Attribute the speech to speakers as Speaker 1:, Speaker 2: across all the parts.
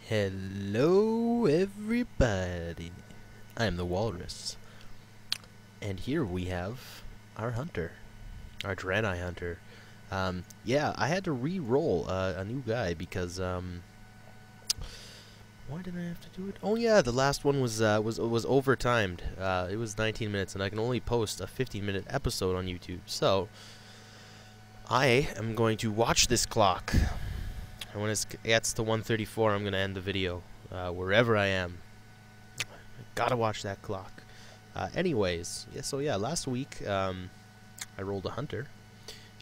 Speaker 1: Hello everybody, I'm the Walrus, and here we have our hunter, our Draenei hunter. Yeah, I had to re-roll a new guy because, why did I have to do it? Oh yeah, the last one was overtimed. It was 19 minutes, and I can only post a 15-minute episode on YouTube, so I am going to watch this clock. And when it gets to 1:34, I'm going to end the video, wherever I am. I gotta watch that clock. Anyways, yeah, so yeah, last week, I rolled a hunter,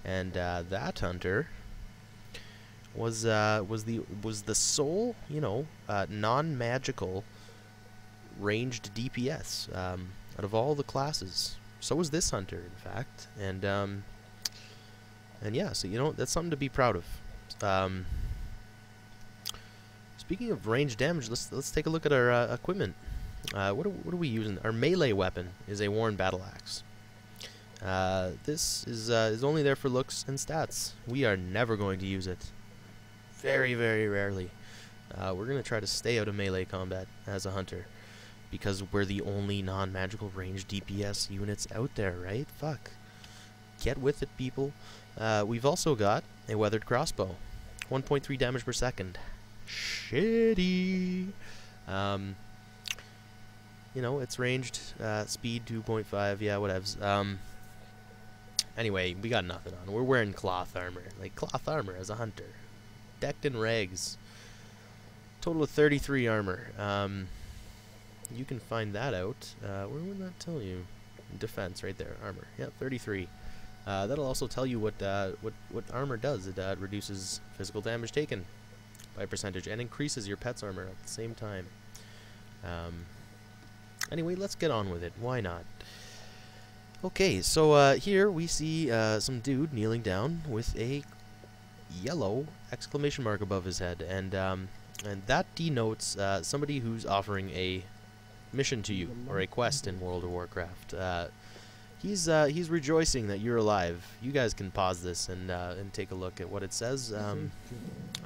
Speaker 1: and that hunter was the sole, non-magical ranged DPS out of all the classes. So was this hunter, in fact, and yeah, so that's something to be proud of. Speaking of range damage, let's take a look at our equipment. What are we using? Our melee weapon is a worn battle axe. This is only there for looks and stats. We are never going to use it. Very, very rarely. We're gonna try to stay out of melee combat as a hunter, because we're the only non-magical range DPS units out there, right? Fuck. Get with it, people. We've also got a weathered crossbow, 1.3 damage per second. Shitty. It's ranged, speed 2.5, yeah, whatevs. Anyway, we got nothing on. We're wearing cloth armor. Like, cloth armor as a hunter. Decked in rags. Total of 33 armor. You can find that out. Where would that tell you? Defense, right there. Armor. Yeah, 33. That'll also tell you what armor does. It reduces physical damage taken by a percentage and increases your pet's armor at the same time. Anyway, let's get on with it. Why not? Okay, so here we see some dude kneeling down with a yellow exclamation mark above his head, and that denotes somebody who's offering a mission to you, or a quest in World of Warcraft. He's rejoicing that you're alive. You guys can pause this and take a look at what it says.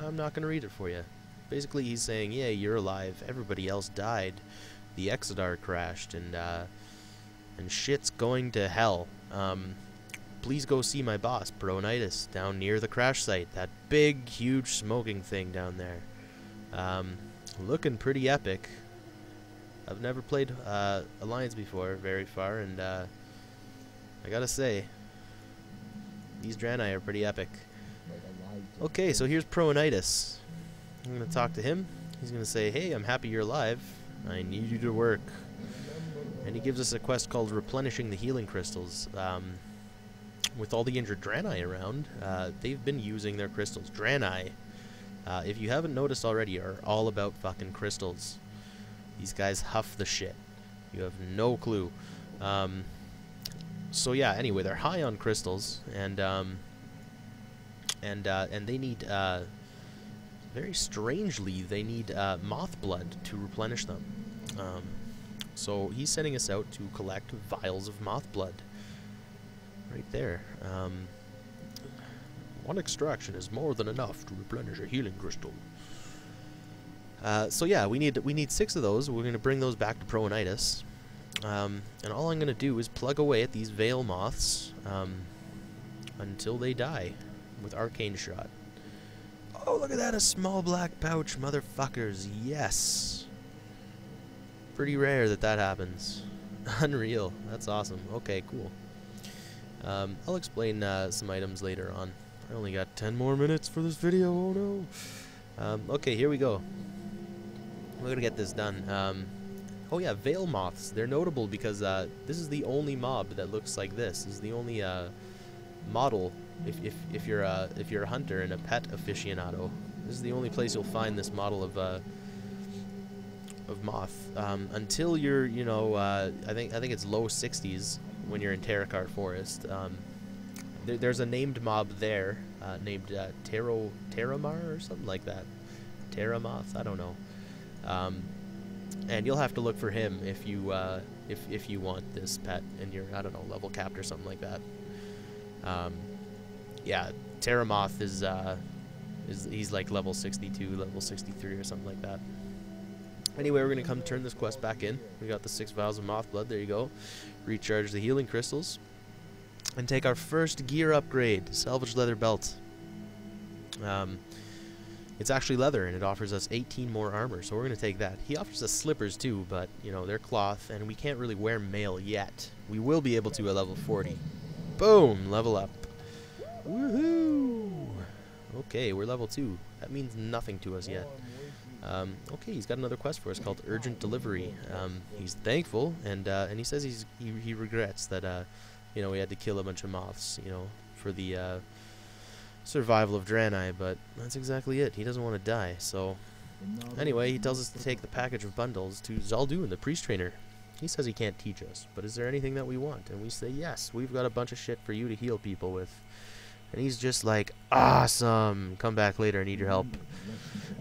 Speaker 1: I'm not going to read it for you. Basically, he's saying, yeah, you're alive. Everybody else died. The Exodar crashed, and shit's going to hell. Please go see my boss, Bronitis, down near the crash site. That big, huge smoking thing down there. Looking pretty epic. I've never played Alliance before, very far, and I gotta say, these Draenei are pretty epic. Okay, so here's Pronitis. I'm gonna talk to him. He's gonna say, hey, I'm happy you're alive. I need you to work. And he gives us a quest called Replenishing the Healing Crystals. With all the injured Draenei around, they've been using their crystals. Draenei, if you haven't noticed already, are all about fucking crystals. These guys huff the shit. You have no clue. So yeah, anyway, they're high on crystals, and they need, very strangely, they need moth blood to replenish them. So he's sending us out to collect vials of moth blood. Right there. One extraction is more than enough to replenish a healing crystal. So yeah, we need 6 of those. We're going to bring those back to Pronitis. And all I'm going to do is plug away at these Vale Moths until they die with Arcane Shot. Oh, look at that, a small black pouch, motherfuckers, yes! Pretty rare that happens. Unreal, that's awesome. Okay, cool. I'll explain some items later on. I only got 10 more minutes for this video, oh no! Okay, here we go. We're gonna get this done. Oh yeah, Vale Moths. They're notable because this is the only mob that looks like this. This is the only model. If you're a hunter and a pet aficionado, this is the only place you'll find this model of moth. Until you're, I think it's low 60s when you're in Terracar Forest. There's a named mob there named Terramar or something like that. Terramoth, I don't know. And you'll have to look for him if you want this pet and you're, I don't know, level capped or something like that. Yeah, Terramoth is He's like level 62, level 63 or something like that. Anyway, we're going to come turn this quest back in. We got the 6 vials of moth blood. There you go. Recharge the healing crystals. And take our first gear upgrade. Salvage leather belt. It's actually leather, and it offers us 18 more armor, so we're going to take that. He offers us slippers too, but, you know, they're cloth, and we can't really wear mail yet. We will be able to at level 40. Boom! Level up. Woohoo! Okay, we're level 2. That means nothing to us yet. Okay, he's got another quest for us called Urgent Delivery. He's thankful, and he says he regrets that, you know, he had to kill a bunch of moths, you know, for the survival of Draenei, but that's exactly it. He doesn't want to die, so... Anyway, he tells us to take the package of bundles to Zaldun, the priest trainer. He says he can't teach us, but is there anything that we want? And we say, yes, we've got a bunch of shit for you to heal people with. And he's just like, awesome! Come back later, I need your help.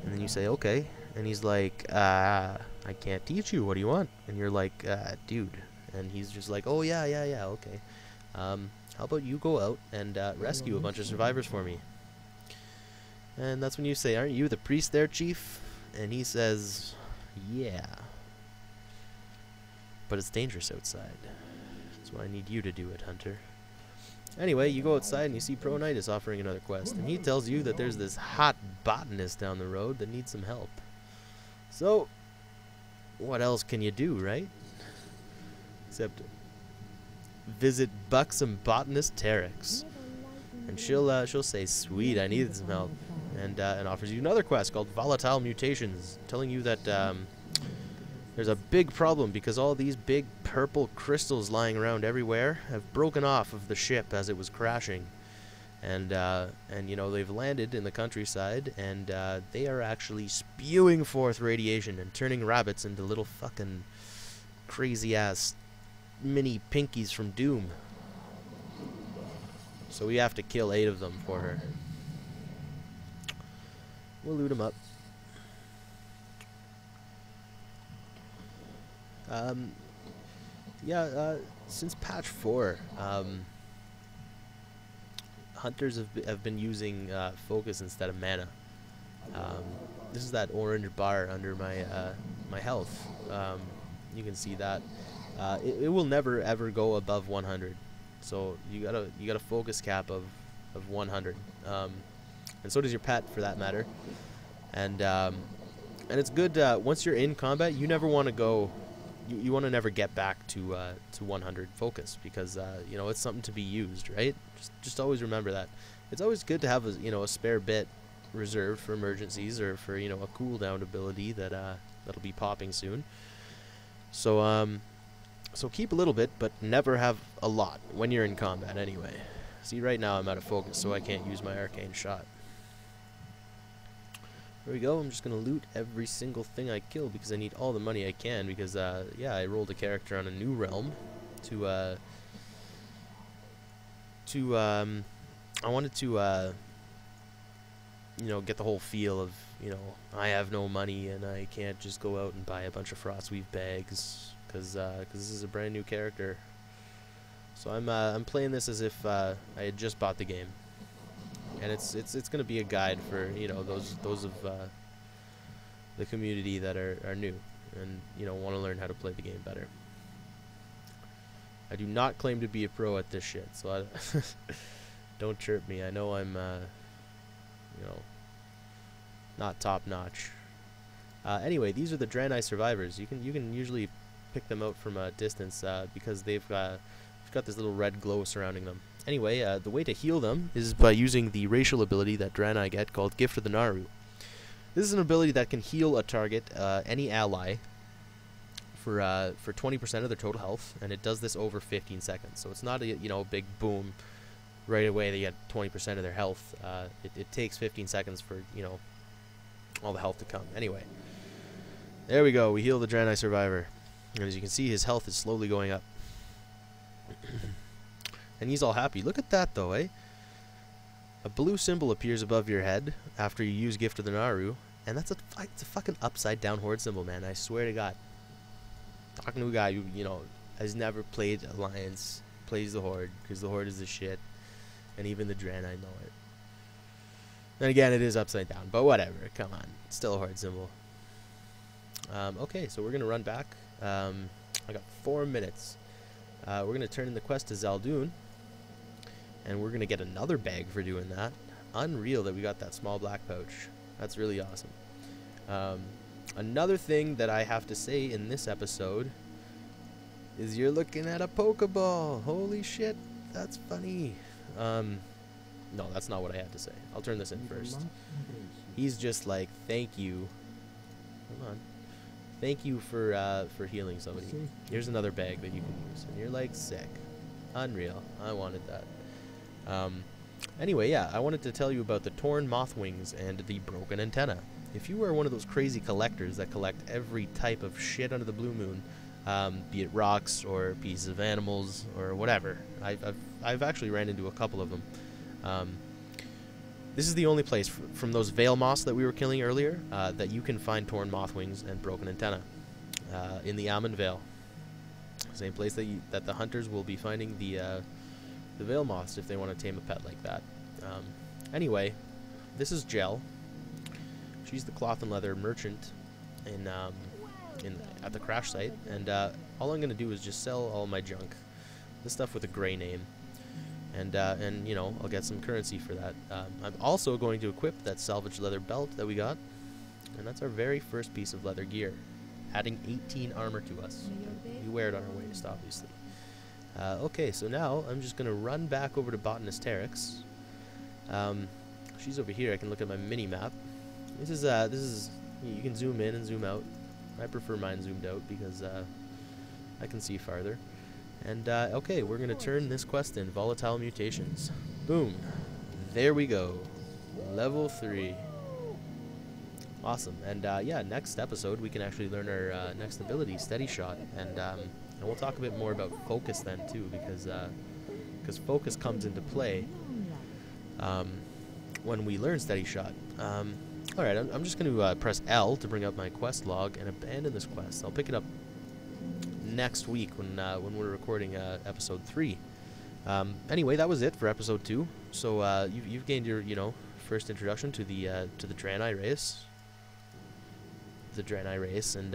Speaker 1: And then you say, okay. And he's like, I can't teach you, what do you want? And you're like, dude. And he's just like, oh, yeah, okay. How about you go out and rescue a bunch of survivors for me? And that's when you say, aren't you the priest there, chief? And he says, yeah. But it's dangerous outside. That's why I need you to do it, Hunter. Anyway, you go outside and you see Pronitus offering another quest. And he tells you that there's this hot botanist down the road that needs some help. So, what else can you do, right? Except visit buxom botanist Terex. And she'll say, sweet, I needed some help. And offers you another quest called Volatile Mutations, telling you that there's a big problem because all these big purple crystals lying around everywhere have broken off of the ship as it was crashing. And you know, they've landed in the countryside, and they are actually spewing forth radiation and turning rabbits into little fucking crazy-ass mini pinkies from Doom. So we have to kill 8 of them for her. We'll loot them up. Since patch 4, hunters have been using focus instead of mana. This is that orange bar under my my health. You can see that. It will never ever go above 100. So you got a focus cap of 100. And so does your pet, for that matter. And it's good once you're in combat. You never want to go. You want to never get back to 100 focus, because you know, it's something to be used, right? Just always remember that. It's always good to have a spare bit reserved for emergencies, or for a cooldown ability that that'll be popping soon. So keep a little bit, but never have a lot when you're in combat anyway. See, right now I'm out of focus, so I can't use my arcane shot. There we go. I'm just going to loot every single thing I kill because I need all the money I can, because, yeah, I rolled a character on a new realm I wanted to, get the whole feel of, I have no money and I can't just go out and buy a bunch of frostweave bags. Because this is a brand new character, so I'm playing this as if I had just bought the game, and it's gonna be a guide for those of the community that are new and want to learn how to play the game better. I do not claim to be a pro at this shit, so don't chirp me. I know I'm not top notch. Anyway, these are the Draenei survivors. You can usually pick them out from a distance because they've got this little red glow surrounding them. Anyway, the way to heal them is by using the racial ability that Draenei get called Gift of the Naru. This is an ability that can heal a target, any ally, for 20% of their total health, and it does this over 15 seconds. So it's not a big boom right away. They get 20% of their health. It takes 15 seconds for all the health to come. Anyway, there we go. We heal the Draenei survivor. And as you can see, his health is slowly going up. And he's all happy. Look at that, though, eh? A blue symbol appears above your head after you use Gift of the Naru. And it's a fucking upside-down horde symbol, man. I swear to God. Talking to a guy who, has never played Alliance, plays the Horde, because the Horde is the shit. And even the Draenei know it. And again, it is upside down, but whatever. Come on. It's still a horde symbol. Okay, so we're going to run back. I got 4 minutes. We're going to turn in the quest to Zaldun. And we're going to get another bag for doing that. Unreal that we got that small black pouch. That's really awesome. Another thing that I have to say in this episode is you're looking at a Pokeball. Holy shit, that's funny. No, that's not what I had to say. I'll turn this in first. He's just like, thank you. Hold on. Thank you for healing somebody. Here's another bag that you can use. And you're like, sick. Unreal. I wanted that. Anyway, yeah, I wanted to tell you about the torn moth wings and the broken antenna. If you are one of those crazy collectors that collect every type of shit under the blue moon, be it rocks or pieces of animals or whatever, I've actually ran into a couple of them. This is the only place from those Vale Moths that we were killing earlier that you can find torn moth wings and broken antenna in the Almond Vale. Same place that the hunters will be finding the Vale Moths if they want to tame a pet like that. Anyway, this is Gel. She's the cloth and leather merchant at the crash site, and all I'm going to do is just sell all my junk, the stuff with a gray name, and you know, I'll get some currency for that. I'm also going to equip that salvage leather belt that we got, and that's our very first piece of leather gear, adding 18 armor to us. We wear it on our waist, obviously. Okay, so now I'm just going to run back over to Botanist Terex. She's over here. I can look at my mini map. This is you can zoom in and zoom out. I prefer mine zoomed out because I can see farther. And okay, we're gonna turn this quest in, Volatile Mutations. Boom, there we go, level 3. Awesome. And yeah, next episode we can actually learn our next ability, Steady Shot, and we'll talk a bit more about focus then too, because focus comes into play when we learn Steady Shot. Alright, I'm just going to press L to bring up my quest log and abandon this quest. I'll pick it up next week when we're recording episode 3. Anyway, that was it for episode 2. So you've gained your first introduction to the Draenei race. The Draenei race, and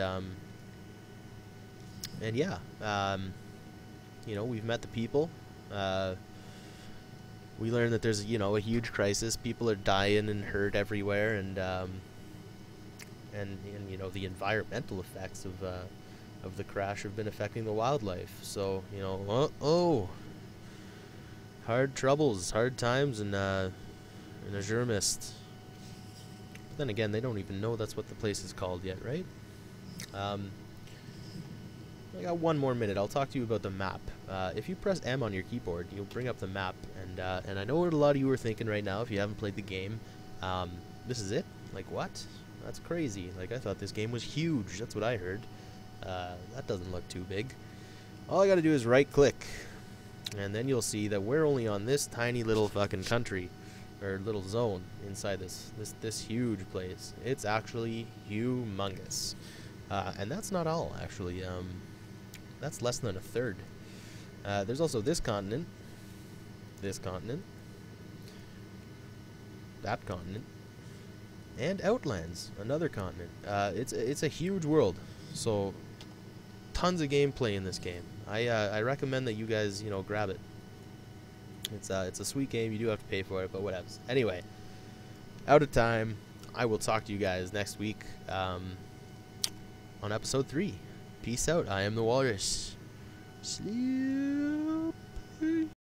Speaker 1: yeah, we've met the people. We learned that there's, a huge crisis. People are dying and hurt everywhere, and the environmental effects of the crash have been affecting the wildlife. So, hard troubles, hard times in AZUREMYST. But then again, they don't even know that's what the place is called yet, right? I got 1 more minute. I'll talk to you about the map. If you press M on your keyboard, you'll bring up the map, and I know what a lot of you are thinking right now if you haven't played the game. This is it? Like, what? That's crazy. Like, I thought this game was huge. That's what I heard. That doesn't look too big. All I gotta do is right-click, and then you'll see that we're only on this tiny little fucking country, or little zone inside this huge place. It's actually humongous. And that's not all, actually. That's less than a third. There's also this continent, that continent, and Outlands, another continent. It's a huge world, so tons of gameplay in this game. I recommend that you guys grab it. It's a sweet game. You do have to pay for it, but whatever. Anyway, out of time. I will talk to you guys next week on episode 3. Peace out. I am the Walrus. Sleep.